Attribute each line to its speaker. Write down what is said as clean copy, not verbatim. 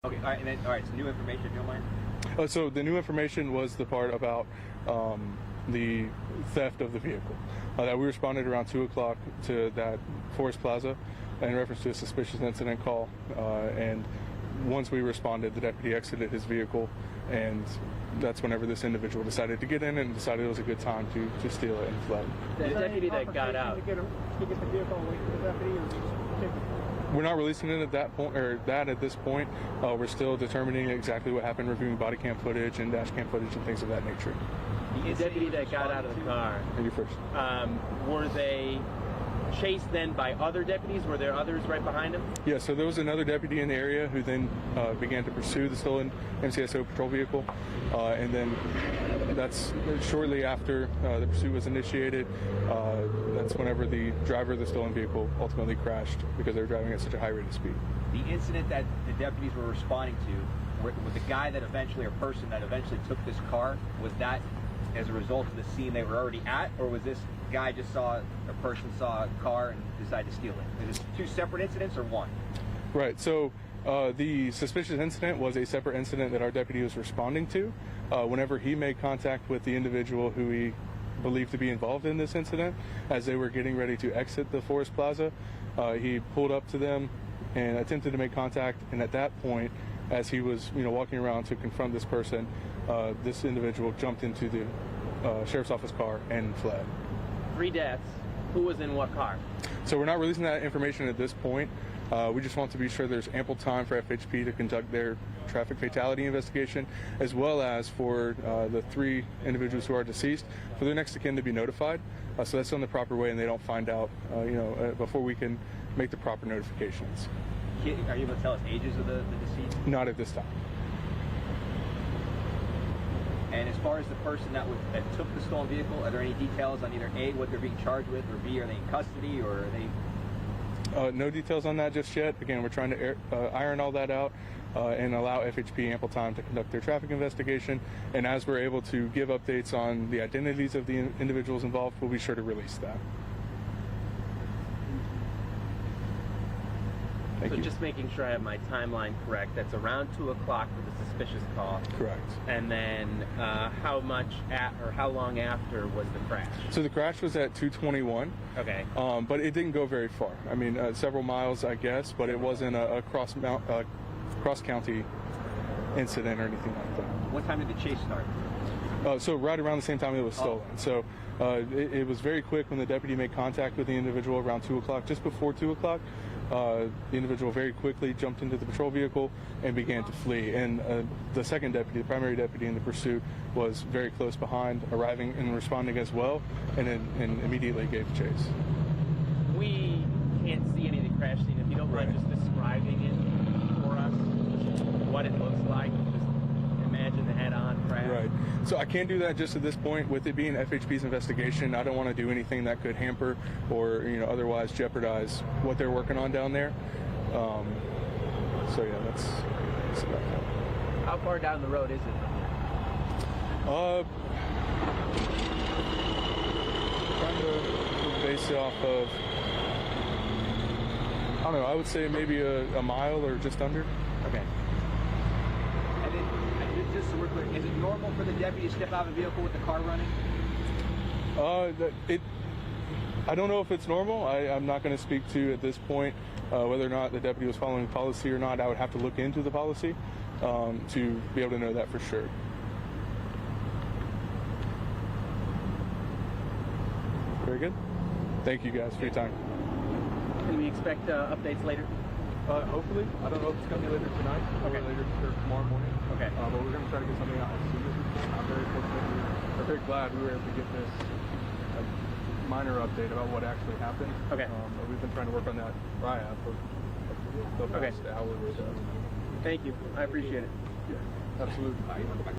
Speaker 1: Okay, all right, and then, all right, so new information, if you don't mind.
Speaker 2: So the new information was the part about the theft of the vehicle. That we responded around 2 o'clock to that Forest Plaza in reference to a suspicious incident call. And once we responded, the deputy exited his vehicle, and that's whenever this individual decided to get in and decided it was a good time to steal it and fled.
Speaker 3: The deputy that got out.
Speaker 4: To get the vehicle away from the deputy, or just take it?
Speaker 2: We're not releasing it at that point, or that at this point. We're still determining exactly what happened, reviewing body cam footage and dash cam footage and things of that nature.
Speaker 3: The deputy that got out of the car.
Speaker 2: And you first.
Speaker 3: Were they chased then by other deputies? Were there others right behind him?
Speaker 2: Yeah, so there was another deputy in the area who then began to pursue the stolen MCSO patrol vehicle, and then that's shortly after the pursuit was initiated. That's whenever the driver of the stolen vehicle ultimately crashed because they were driving at such a high rate of speed.
Speaker 1: The incident that the deputies were responding to, with the guy that eventually, or person that eventually took this car, was that as a result of the scene they were already at, or was this guy just saw a person saw a car and decided to steal it? Is this two separate incidents or one?
Speaker 2: Right. So the suspicious incident was a separate incident that our deputy was responding to. Whenever he made contact with the individual who he believed to be involved in this incident, as they were getting ready to exit the Forest Plaza, he pulled up to them and attempted to make contact. And at that point, as he was, walking around to confront this person, this individual jumped into the sheriff's office car and fled.
Speaker 3: 3 deaths. Who was in what car?
Speaker 2: So we're not releasing that information at this point. We just want to be sure there's ample time for FHP to conduct their traffic fatality investigation, as well as for the 3 individuals who are deceased, for their next of kin to be notified. So that's done the proper way, and they don't find out, before we can make the proper notifications.
Speaker 1: Are you able to tell us ages of the deceased?
Speaker 2: Not at this time.
Speaker 1: And as far as the person that took the stolen vehicle, are there any details on either A, what they're being charged with, or B, are they in custody, or are they...
Speaker 2: No details on that just yet. Again, we're trying to iron all that out and allow FHP ample time to conduct their traffic investigation. And as we're able to give updates on the identities of the individuals involved, we'll be sure to release that. Thank you.
Speaker 3: Just making sure I have my timeline correct. That's around 2 o'clock for the suspicious call.
Speaker 2: Correct.
Speaker 3: And then how long after was the crash?
Speaker 2: So the crash was at 2:21.
Speaker 3: Okay.
Speaker 2: But it didn't go very far. I mean, several miles, I guess, but it wasn't a cross-county incident or anything like that.
Speaker 1: What time did the chase start?
Speaker 2: So right around the same time it was stolen. So it was very quick when the deputy made contact with the individual around 2 o'clock. Just before 2 o'clock, the individual very quickly jumped into the patrol vehicle and began to flee. And the second deputy, the primary deputy in the pursuit, was very close behind, arriving and responding as well, and immediately gave chase.
Speaker 3: We can't see any of the crash scene. If you don't mind just describing it for us, what it looks like, just imagine the head-on crash.
Speaker 2: Right. So I can't do that just at this point. With it being FHP's investigation, I don't want to do anything that could hamper or otherwise jeopardize what they're working on down there. So yeah, that's about that.
Speaker 3: How far down the road is it?
Speaker 2: Trying to base it off of, I don't know, I would say maybe a mile or just under.
Speaker 1: Okay. And then, just so we're clear, is it normal for the deputy to step out of a vehicle with the car running?
Speaker 2: I don't know if it's normal. I'm not going to speak to at this point whether or not the deputy was following policy or not. I would have to look into the policy to be able to know that for sure. Very good. Thank you guys for your time.
Speaker 3: Can we expect updates later?
Speaker 4: Hopefully. I don't know if it's going to be later tonight or later or tomorrow morning.
Speaker 3: Okay.
Speaker 4: But we're going to try to get something out as soon as we can. I'm very fortunate. We're very glad we were able to get this minor update about what actually happened.
Speaker 3: Okay.
Speaker 4: We've been trying to work on that, or I have, for the past hour or so.
Speaker 3: Thank you. I appreciate it.
Speaker 4: Yeah, absolutely.